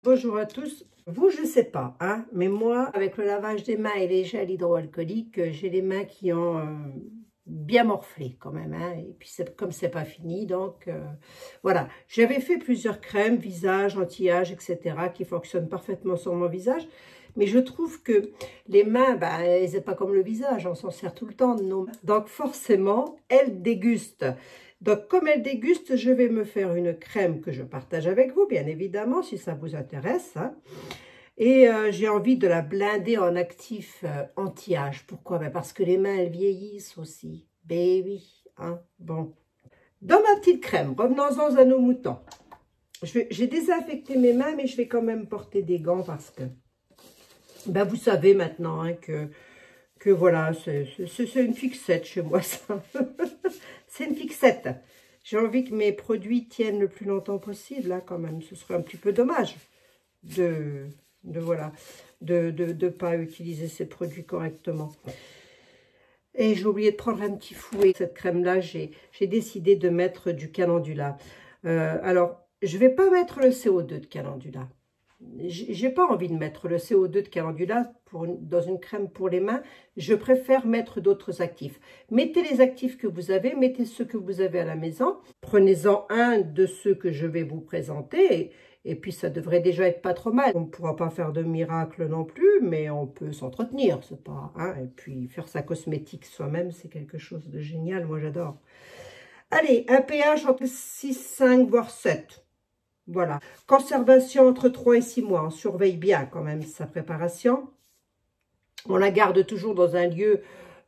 Bonjour à tous. Vous, je sais pas, hein, mais moi, avec le lavage des mains et les gels hydroalcooliques, j'ai les mains qui ont bien morflé quand même. Hein, et puis, comme c'est pas fini, donc voilà. J'avais fait plusieurs crèmes, visage, anti-âge, etc., qui fonctionnent parfaitement sur mon visage. Mais je trouve que les mains, elles sont pas comme le visage, on s'en sert tout le temps de nos mains. Donc forcément, elles dégustent. Donc, comme elle déguste, je vais me faire une crème que je partage avec vous, bien évidemment, si ça vous intéresse. Hein. Et j'ai envie de la blinder en actif anti-âge. Pourquoi? Parce que les mains, elles vieillissent aussi. Baby, hein, bon. Dans ma petite crème, revenons-en à nos moutons. J'ai désinfecté mes mains, mais je vais quand même porter des gants parce que, vous savez maintenant hein, que voilà, c'est une fixette chez moi, ça. C'est une fixette. J'ai envie que mes produits tiennent le plus longtemps possible, là, quand même. Ce serait un petit peu dommage de pas utiliser ces produits correctement. Et j'ai oublié de prendre un petit fouet. Cette crème-là, j'ai décidé de mettre du calendula. Alors, je ne vais pas mettre le CO2 de calendula. J'ai pas envie de mettre le CO2 de calendula dans une crème pour les mains. Je préfère mettre d'autres actifs. Mettez les actifs que vous avez, mettez ceux que vous avez à la maison. Prenez-en un de ceux que je vais vous présenter. Et puis, ça devrait déjà être pas trop mal. On ne pourra pas faire de miracle non plus, mais on peut s'entretenir. C'est pas, hein, et puis, faire sa cosmétique soi-même, c'est quelque chose de génial. Moi, j'adore. Allez, un pH entre 6, 5, voire 7. Voilà. Conservation entre 3 et 6 mois. On surveille bien quand même sa préparation. On la garde toujours dans un lieu.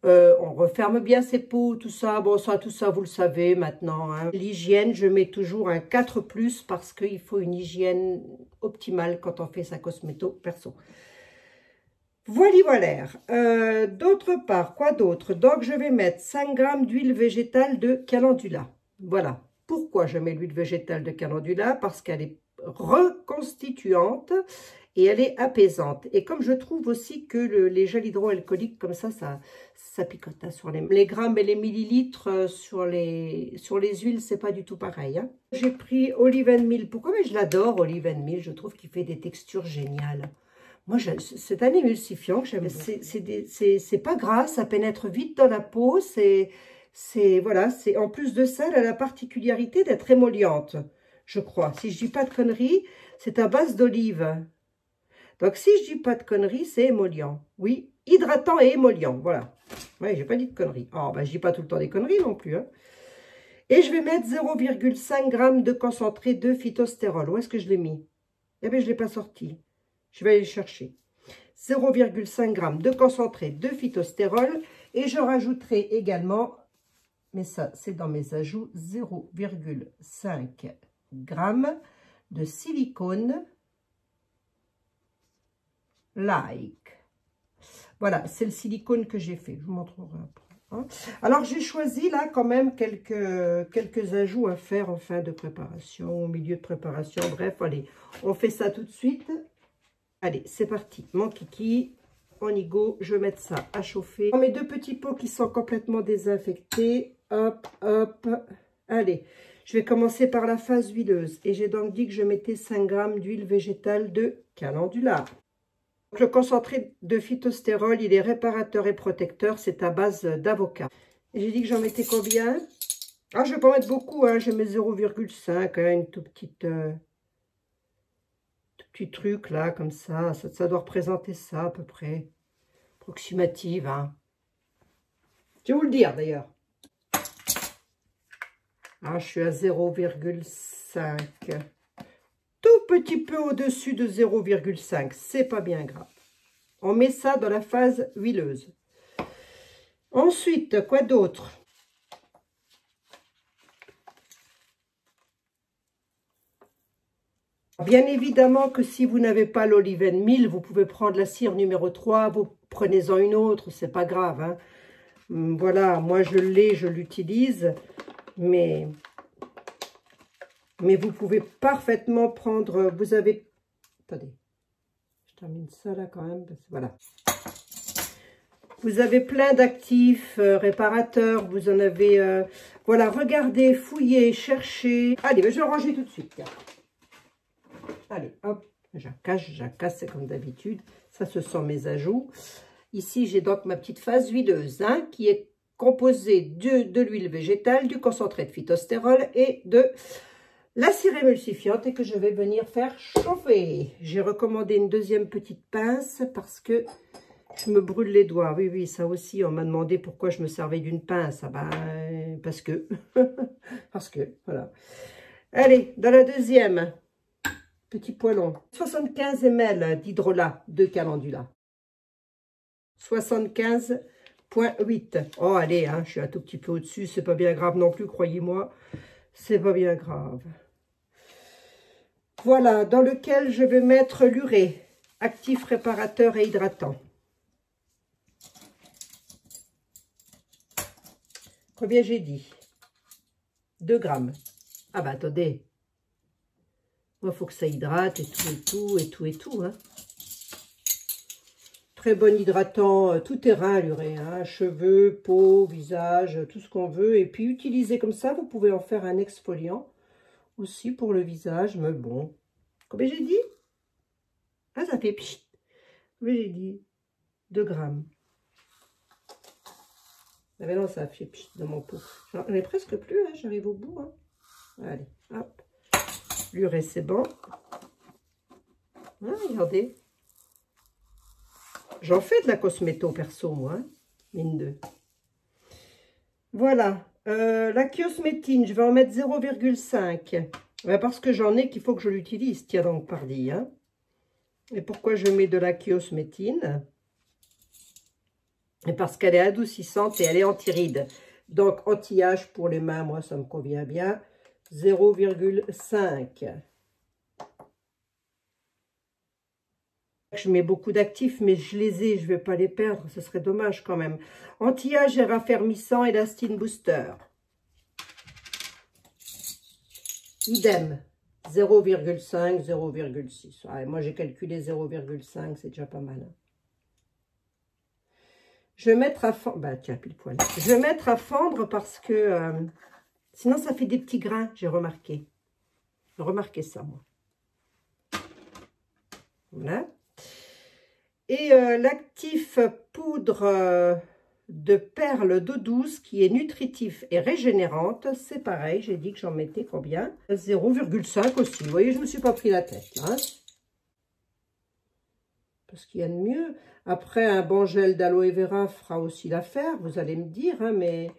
On referme bien ses pots, tout ça. Bon, tout ça, vous le savez maintenant. Hein. L'hygiène, je mets toujours un 4+, parce qu'il faut une hygiène optimale quand on fait sa cosméto perso. Voilà. D'autre part, quoi d'autre? Donc, je vais mettre 5 g d'huile végétale de calendula. Voilà. Pourquoi je mets l'huile végétale de calendula? Parce qu'elle est reconstituante et elle est apaisante. Et comme je trouve aussi que les gels hydroalcooliques, comme ça picote hein, sur les grammes et les millilitres sur les huiles, c'est pas du tout pareil. Hein. J'ai pris olive and meal. Pourquoi? Mais je l'adore, olive and meal. Je trouve qu'il fait des textures géniales. Moi, c'est un émulsifiant que j'aime. C'est pas gras, ça pénètre vite dans la peau. Voilà, en plus de ça, elle a la particularité d'être émolliente, je crois. Si je dis pas de conneries, c'est à base d'olive. Donc, si je dis pas de conneries, c'est émollient. Oui, hydratant et émollient, voilà. Oui, j'ai pas dit de conneries. Oh, je dis pas tout le temps des conneries non plus. Hein. Et je vais mettre 0,5 g de concentré de phytostérol. Où est-ce que je l'ai mis? Eh bien, je ne l'ai pas sorti. Je vais aller le chercher. 0,5 g de concentré de phytostérol. Et je rajouterai également... mais ça, c'est dans mes ajouts, 0,5 g de silicone like. Voilà, c'est le silicone que j'ai fait. Je vous montrerai après. Hein. Alors, j'ai choisi là quand même quelques ajouts à faire en fin de préparation, au milieu de préparation. Bref, allez, on fait ça tout de suite. Allez, c'est parti. Mon kiki, on y go. Je vais mettre ça à chauffer. Dans mes 2 petits pots qui sont complètement désinfectés. Hop, hop. Allez, je vais commencer par la phase huileuse. Et j'ai donc dit que je mettais 5 g d'huile végétale de calendula. Donc, le concentré de phytostérol, il est réparateur et protecteur. C'est à base d'avocat. Et j'ai dit que j'en mettais combien? Ah, je ne vais pas mettre beaucoup. Hein, je mets 0,5. Hein, une toute petite... petit truc là, comme ça. Ça doit représenter ça à peu près. Approximative. Hein. Je vais vous le dire d'ailleurs. Ah, je suis à 0,5. Tout petit peu au-dessus de 0,5. C'est pas bien grave. On met ça dans la phase huileuse. Ensuite, quoi d'autre? Bien évidemment que si vous n'avez pas l'olive and meal, vous pouvez prendre la cire numéro 3, vous prenez-en une autre, c'est pas grave. Hein. Voilà, moi je l'ai, je l'utilise, mais vous pouvez parfaitement prendre, vous avez... Attendez, je termine ça là quand même, parce que voilà. Vous avez plein d'actifs réparateurs, vous en avez... voilà, regardez, fouillez, cherchez. Allez, je vais ranger tout de suite. Tiens. Allez, hop, J'accasse, c'est comme d'habitude. Ça, ce sont mes ajouts. Ici, j'ai donc ma petite phase huileuse, hein, qui est composée de l'huile végétale, du concentré de phytostérol et de la cire émulsifiante et que je vais venir faire chauffer. J'ai recommandé une deuxième petite pince parce que je me brûle les doigts. Oui, oui, ça aussi, on m'a demandé pourquoi je me servais d'une pince. Ah ben, parce que. Parce que, voilà. Allez, dans la deuxième, petit poêlon. 75 ml d'hydrolat de calendula. 75,8. Oh, allez, hein, je suis un tout petit peu au-dessus. C'est pas bien grave non plus, croyez-moi. C'est pas bien grave. Voilà, dans lequel je vais mettre l'urée, actif réparateur et hydratant. Combien j'ai dit? 2 grammes. Ah bah attendez. Il faut que ça hydrate et tout, et tout, et tout, et tout. Hein. Très bon hydratant, tout terrain l'urée. Hein. Cheveux, peau, visage, tout ce qu'on veut. Et puis utiliser comme ça, vous pouvez en faire un exfoliant aussi pour le visage. Mais bon. Combien j'ai dit? Ah, ça fait pchit. Combien j'ai dit? 2 grammes. Ah ben non, ça a fait pchit dans mon pot. J'en ai presque plus, hein, j'arrive au bout. Hein. Allez, hop. L'urée, c'est bon. Ah, regardez. J'en fais de la cosméto perso, moi. Hein. Mine 2. Voilà. La Kiosmétine, je vais en mettre 0,5. Parce que j'en ai qu'il faut que je l'utilise. Tiens donc, pardi. Hein. Et pourquoi je mets de la Kiosmétine? Et parce qu'elle est adoucissante et elle est anti-rides. Donc, anti-âge pour les mains, moi, ça me convient bien. 0,5. Je mets beaucoup d'actifs, mais je les ai, je ne vais pas les perdre. Ce serait dommage quand même. Anti-âge et raffermissant, Elastine Booster. Idem. 0,5, 0,6. Ouais, moi, j'ai calculé 0,5, c'est déjà pas mal. Hein. Je vais mettre à fondre, bah tiens, pile poil. Je vais mettre à fondre parce que sinon ça fait des petits grains, j'ai remarqué. J'ai remarqué ça, moi. Voilà. Et l'actif poudre de perles d'eau douce qui est nutritif et régénérante, c'est pareil, j'ai dit que j'en mettais combien? 0,5 aussi. Vous voyez, je ne me suis pas pris la tête, là. Hein. Parce qu'il y a de mieux. Après, un bon gel d'aloe vera fera aussi l'affaire, vous allez me dire, hein, mais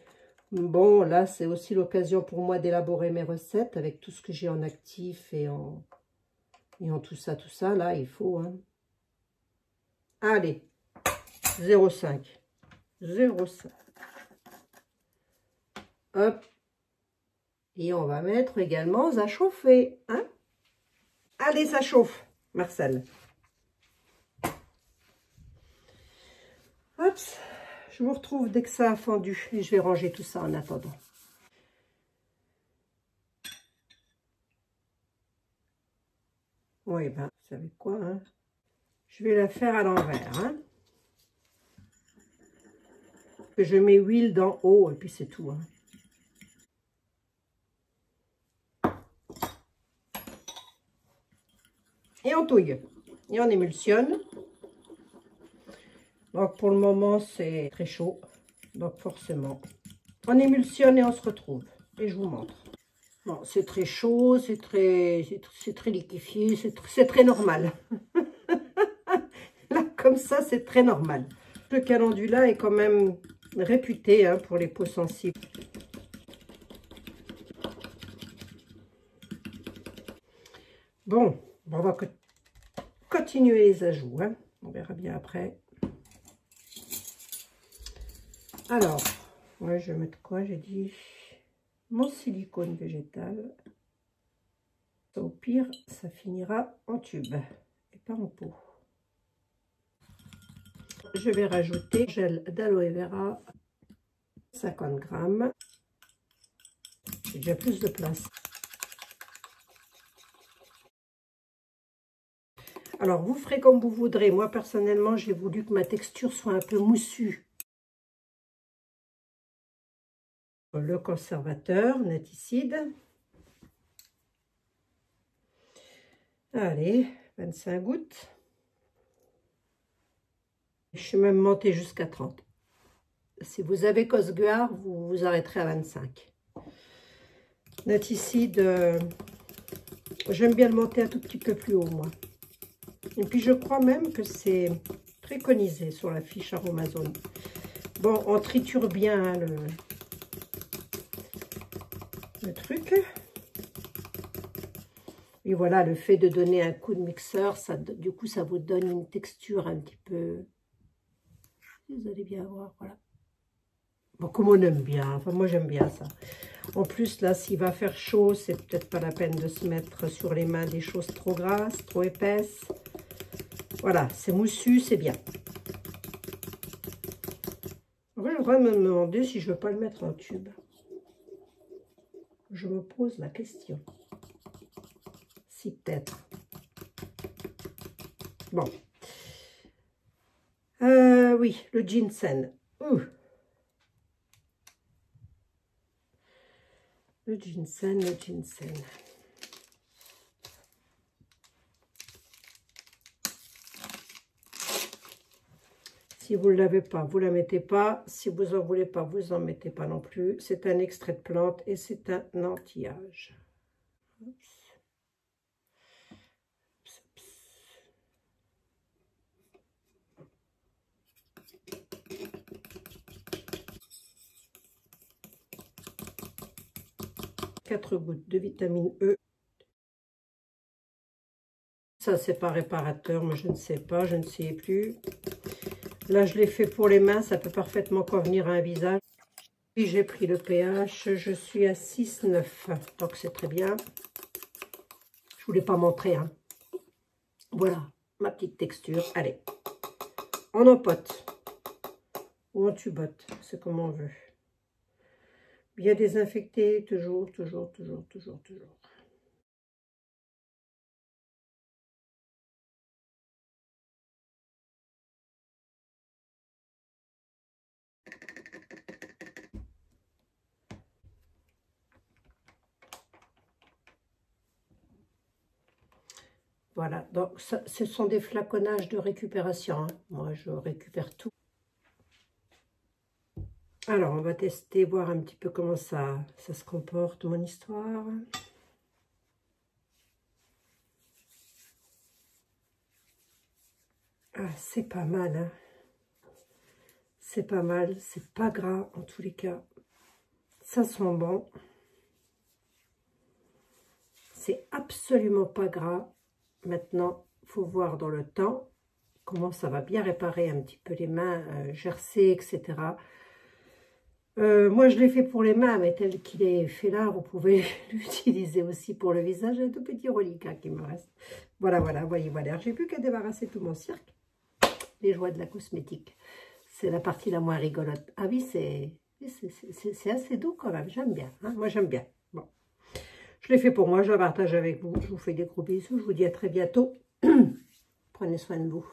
bon, là, c'est aussi l'occasion pour moi d'élaborer mes recettes avec tout ce que j'ai en actif et en tout ça, là, il faut. Hein. Allez, 0,5. 0,5. Hop. Et on va mettre également à chauffer. Hein. Allez, ça chauffe, Marcel. Hop, je vous retrouve dès que ça a fondu et je vais ranger tout ça en attendant. Oui, ben, vous savez quoi, hein? Je vais la faire à l'envers, hein? Je mets huile d'en haut et puis c'est tout, hein? Et on touille et on émulsionne. Donc pour le moment c'est très chaud, donc forcément on émulsionne et on se retrouve et je vous montre. Bon, c'est très chaud, c'est très liquéfié, c'est très normal. Là comme ça c'est très normal. Le calendula est quand même réputé hein, pour les peaux sensibles. Bon, on va continuer les ajouts, hein. On verra bien après. Alors, ouais, je vais mettre quoi? J'ai dit mon silicone végétal. Au pire, ça finira en tube et pas en pot. Je vais rajouter gel d'aloe vera, 50 grammes. J'ai déjà plus de place. Alors, vous ferez comme vous voudrez. Moi, personnellement, j'ai voulu que ma texture soit un peu moussue. Le conservateur Neticide. Allez, 25 gouttes. Je suis même montée jusqu'à 30. Si vous avez Cosguard, vous vous arrêterez à 25. Note ici de... J'aime bien le monter un tout petit peu plus haut, moi. Et puis, je crois même que c'est préconisé sur la fiche Aromazone. Bon, on triture bien hein, le truc. Et voilà, le fait de donner un coup de mixeur, ça, du coup, ça vous donne une texture un petit peu... Vous allez bien voir, voilà. Bon, comme on aime bien, enfin moi j'aime bien ça. En plus là, s'il va faire chaud, c'est peut-être pas la peine de se mettre sur les mains des choses trop grasses, trop épaisses. Voilà, c'est moussu, c'est bien. En vrai, je voudrais me demander si je ne veux pas le mettre en tube. Je me pose la question. Si peut-être. Bon. Oui, le ginseng. Le ginseng, le ginseng. Si vous ne l'avez pas, vous ne la mettez pas. Si vous n'en voulez pas, vous n'en mettez pas non plus. C'est un extrait de plante et c'est un anti-âge. 4 gouttes de vitamine E. Ça, c'est pas réparateur, mais je ne sais pas, je ne sais plus. Là, je l'ai fait pour les mains, ça peut parfaitement convenir à un visage. Puis, j'ai pris le pH, je suis à 6,9, donc c'est très bien. Je voulais pas montrer, hein. Voilà, ma petite texture. Allez, on empote ou on tubote, c'est comme on veut. Bien désinfecté, toujours, toujours, toujours, toujours, toujours. Voilà, donc ça, ce sont des flaconnages de récupération, hein. Moi, je récupère tout. Alors, on va tester, voir un petit peu comment ça se comporte, mon histoire. Ah, c'est pas mal, hein. C'est pas mal, c'est pas gras en tous les cas. Ça sent bon. C'est absolument pas gras. Maintenant, il faut voir dans le temps comment ça va bien réparer un petit peu les mains gercées, etc. Moi, je l'ai fait pour les mains, mais tel qu'il est fait là, vous pouvez l'utiliser aussi pour le visage. Un tout petit reliquat qui me reste. Voilà, voilà, voyez, voilà. J'ai plus qu'à débarrasser tout mon cirque. Les joies de la cosmétique. C'est la partie la moins rigolote. Ah oui, c'est assez doux quand même. J'aime bien. Hein, moi, j'aime bien. Bon. Je l'ai fait pour moi. Je le partage avec vous. Je vous fais des gros bisous. Je vous dis à très bientôt. Prenez soin de vous.